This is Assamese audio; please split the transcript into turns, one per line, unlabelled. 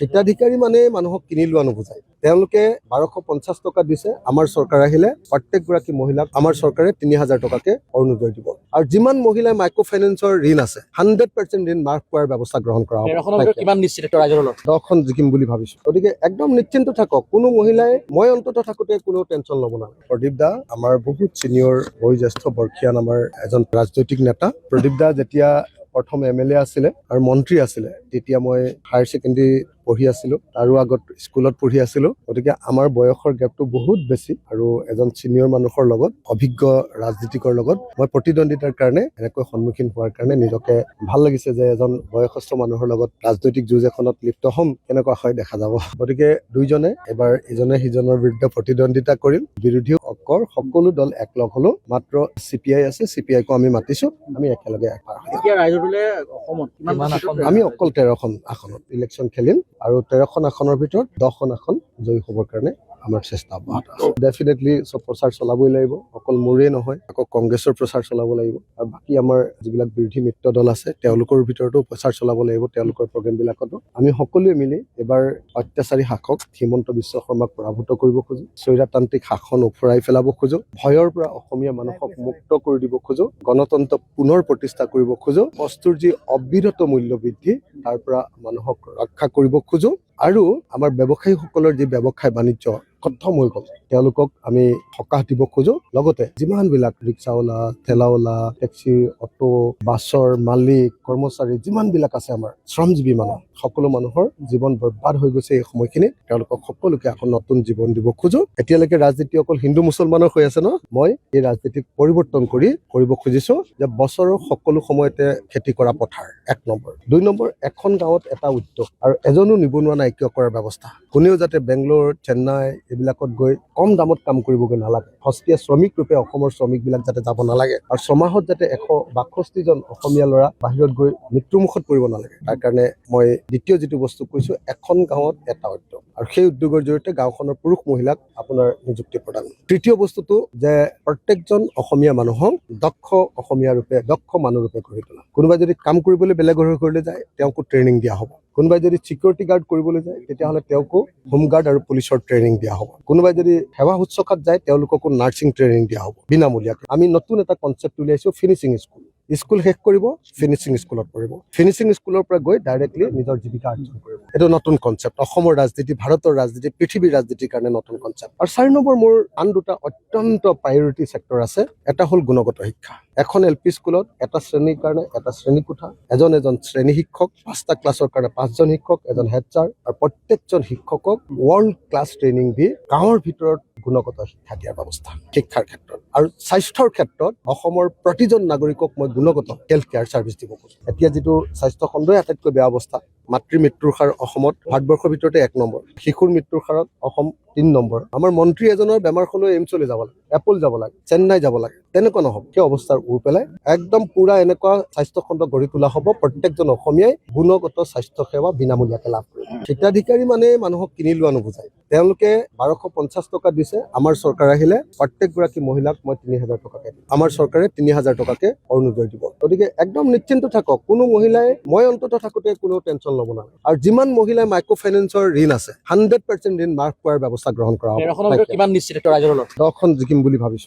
হিতাধিকাৰী মানে মানুহক কিনি লোৱা নুবুজায়। তেওঁলোকে 1250 টকা দিছে, আমাৰ চৰকাৰ আহিলে প্ৰত্যেকগৰাকী মহিলাক আমাৰ চৰকাৰে 3000 টকাকে অৰুণোদয় দিব। আৰু যিমান মহিলাই মাইক্ৰ' ফাইনেন্সৰ ঋণ আছে 100% ঋণ মাফ কৰাৰ ব্যৱস্থা গ্ৰহণ কৰা হ'ব।
কিমান নিশ্চিত ৰাইজৰ লগত
10খন জিকিম বুলি ভাবিছো। গতিকে একদম নিশ্চিন্ত থাকক, কোনো মহিলাই মই অন্তত থাকোতে কোনো টেনচন ল'ব নালাগে। প্ৰদীপ দা আমাৰ বহুত চিনিয়ৰ বয়োজ্যেষ্ঠ বৰ্ষীয়ান আমাৰ এজন ৰাজনৈতিক নেতা। প্ৰদীপ দা যেতিয়া প্ৰথম MLA আছিলে আৰু মন্ত্ৰী আছিলে, তেতিয়া মই হায়াৰ ছেকেণ্ডেৰী পঢ়ি আছিলো, আৰু আগত স্কুলত পঢ়ি আছিলো। গতিকে আমাৰ বয়সৰ গেপটো বহুত বেছি, আৰু এজন চিনিয়ৰ মানুহৰ লগত, অভিজ্ঞ ৰাজনীতিকৰ লগত মই প্ৰতিদ্বন্দ্বিতাৰ কাৰণে এনেকৈ সন্মুখীন হোৱাৰ কাৰণে নিজকে ভাল লাগিছে যে এজন বয়সস্থ মানুহৰ লগত ৰাজনৈতিক যুঁজ এখনত লিপ্ত হ'ম, কেনেকুৱা হয় দেখা যাব। গতিকে দুইজনে এবাৰ ইজনে সিজনৰ বিৰুদ্ধে প্ৰতিদ্বন্দ্বিতা কৰিম। বিৰোধী অকৰ সকলো দল একলগ হলো, মাত্ৰ CPI আছে, CPI-কো আমি মাতিছো, আমি একেলগে আগবাঢ়ো। আমি অকল 13খন আসনত ইলেকশ্যন খেলিম, আৰু 13খন আসনৰ ভিতৰত 10খন আসন জয়ী হ'বৰ কাৰণে আমাৰ চেষ্টা অব্যাহত আছে। ডেফিনেটলি চব প্ৰচাৰ চলাবই লাগিব, অকল মোৰেই নহয়, আকৌ কংগ্ৰেছৰ প্ৰচাৰ চলাব লাগিব, আৰু বাকী আমাৰ যিবিলাক বিৰোধী মিত্ৰ দল আছে তেওঁলোকৰ ভিতৰতো প্ৰচাৰ চলাব লাগিব। তেওঁলোকৰ প্ৰগ্ৰেমবিলাকতো আমি সকলোৱে মিলি এবাৰ অত্যাচাৰী শাসক হিমন্ত বিশ্ব শৰ্মাক পৰাভূত কৰিব খোজো, স্বৈৰতান্ত্ৰিক শাসন উফৰাই পেলাব খোজো, ভয়ৰ পৰা অসমীয়া মানুহক মুক্ত কৰি দিব খোজো, গণতন্ত্ৰ পুনৰ প্ৰতিষ্ঠা কৰিব খোজো, বস্তুৰ যি অবিৰত মূল্য বৃদ্ধি তাৰ পৰা মানুহক ৰক্ষা কৰিব খোজো, আৰু আমাৰ ব্যৱসায়ীসকলৰ যি ব্যৱসায় বাণিজ্য খতম হৈ গ'ল তেওঁলোকক আমি সকাহ দিব খোজো। লগতে যিমানবিলাক ৰিক্সাৱালা, ঠেলাৱালা, টেক্সি, অটো, বাছৰ মালিক, কৰ্মচাৰী যিমানবিলাক আছে, আমাৰ শ্ৰমজীৱী মানুহ, সকলো মানুহৰ জীৱন বৰবাদ হৈ গৈছে এই সময়খিনিত, তেওঁলোকক সকলোকে আকৌ নতুন জীৱন দিব খোজো। এতিয়ালৈকে ৰাজনীতি অকল হিন্দু মুছলমানৰ হৈ আছে ন, মই এই ৰাজনীতিক পৰিৱৰ্তন কৰিব খুজিছো যে বছৰৰ সকলো সময়তে খেতি কৰা পথাৰ 1 নম্বৰ, 2 নম্বৰ এখন গাঁৱত এটা উদ্যোগ, আৰু এজনো নিবনুৱা নাইকিয়া কৰাৰ ব্যৱস্থা। কোনেও যাতে বেংগলোৰ, চেন্নাই এইবিলাকত গৈ কম দামত কাম কৰিবগৈ নালাগে, সস্তীয়া শ্ৰমিক ৰূপে অসমৰ শ্ৰমিকবিলাক যাতে যাব নালাগে, আৰু ছমাহত যাতে 162জন অসমীয়া ল'ৰা বাহিৰত গৈ মৃত্যুমুখত পৰিব নালাগে, তাৰ কাৰণে মই দ্বিতীয় যিটো বস্তু কৈছো, এখন গাঁৱত এটা উদ্যোগ, আৰু সেই উদ্যোগৰ জৰিয়তে গাঁওখনৰ পুৰুষ মহিলাক আপোনাৰ নিযুক্তি প্ৰদান। তৃতীয় বস্তুটো যে প্ৰত্যেকজন অসমীয়া মানুহক দক্ষ অসমীয়া ৰূপে, দক্ষ মানুহ ৰূপে গঢ়ি তোলা। কোনোবাই যদি কাম কৰিবলৈ বেলেগৰ ঘৰলৈ যায় তেওঁকো ট্ৰেইনিং দিয়া হ'ব। কোনোবাই যদি চিকিউৰিটি গাৰ্ড কৰিবলৈ যায় তেতিয়াহ'লে তেওঁকো হোমগাৰ্ড আৰু পুলিচৰ ট্ৰেইনিং দিয়া হ'ব। কোনোবাই যদি সেৱা শুশ্ৰূষাত যায় তেওঁলোককো নাৰ্ছিং ট্ৰেইনিং দিয়া হ'ব বিনামূলীয়াকৈ। আমি নতুন এটা কনচেপ্ট উলিয়াইছো, ফিনিচিং স্কুল। স্কুল শেষ কৰিব, ফিনিচিং স্কুলত পঢ়িব, ফিনিচিং স্কুলৰ পৰা গৈ ডাইৰেক্টলি নিজৰ জীৱিকা অৰ্জন কৰিব। এইটো নতুন কনচেপ্ট, অসমৰ ৰাজনীতি, ভাৰতৰ ৰাজনীতি, পৃথিৱীৰ ৰাজনীতিৰ কাৰণে নতুন কনচেপ্ট। আৰু 4 নম্বৰ মোৰ আন দুটা অত্যন্ত প্ৰায়ৰিটি চেক্টৰ আছে। এটা হ'ল গুণগত শিক্ষা। এখন LP স্কুলত এটা শ্ৰেণীৰ কাৰণে এটা শ্ৰেণীকোঠা, এজন শ্ৰেণী শিক্ষক, 5টা ক্লাছৰ কাৰণে 5জন শিক্ষক, এজন হেড ছাৰ, আৰু প্ৰত্যেকজন শিক্ষকক ৱৰ্ল্ড ক্লাছ ট্ৰেইনিং দি গাঁৱৰ ভিতৰত গুণগত শিক্ষা দিয়াৰ ব্যৱস্থা শিক্ষাৰ ক্ষেত্ৰত। আৰু স্বাস্থ্যৰ ক্ষেত্ৰত অসমৰ প্ৰতিজন নাগৰিকক মই গুণগত হেল্থ কেয়াৰ ছাৰ্ভিচ দিব খোজো। এতিয়া যিটো স্বাস্থ্য খণ্ডই আটাইতকৈ বেয়া অৱস্থা, মাতৃ মৃত্যুৰ হাৰ অসমত ভাৰতবৰ্ষৰ ভিতৰতে 1 নম্বৰ, শিশুৰ মৃত্যুৰ হাৰত অসম 3 নম্বৰ। আমাৰ মন্ত্ৰী এজনৰ বেমাৰখনলৈ এইমছলৈ যাব লাগে, এপল যাব লাগে, চেন্নাই যাব লাগে, তেনেকুৱা নহ'ব। সেই অৱস্থাৰ উৰ পেলাই একদম পুৰা এনেকুৱা স্বাস্থ্য খণ্ড গঢ়ি তোলা হ'ব, প্ৰত্যেকজন অসমীয়াই গুণগত স্বাস্থ্য সেৱা বিনামূলীয়াকৈ লাভ কৰিব। হিতাধিকাৰী মানে মানুহক কিনি লোৱা নুবুজায়। তেওঁলোকে 1250 টকা দিছে, আমাৰ চৰকাৰ আহিলে প্ৰত্যেকগৰাকী মহিলাক মই 3000 টকাকে দিম, আমাৰ চৰকাৰে 3000 টকাকে অৰুণোদয় দিব। গতিকে একদম নিশ্চিন্ত থাকক, কোনো মহিলাই মই অন্তত থাকোতে কোনো টেনচন ল'ব নালাগে। আৰু যিমান মহিলাই মাইক্ৰ' ফাইনেন্সৰ ঋণ আছে 100% ঋণ মাফ কৰাৰ ব্যৱস্থা গ্ৰহণ কৰা হ'ব।
কিমান নিশ্চিত ৰাইজৰ লগত
10খন জিকিম বুলি ভাবিছো।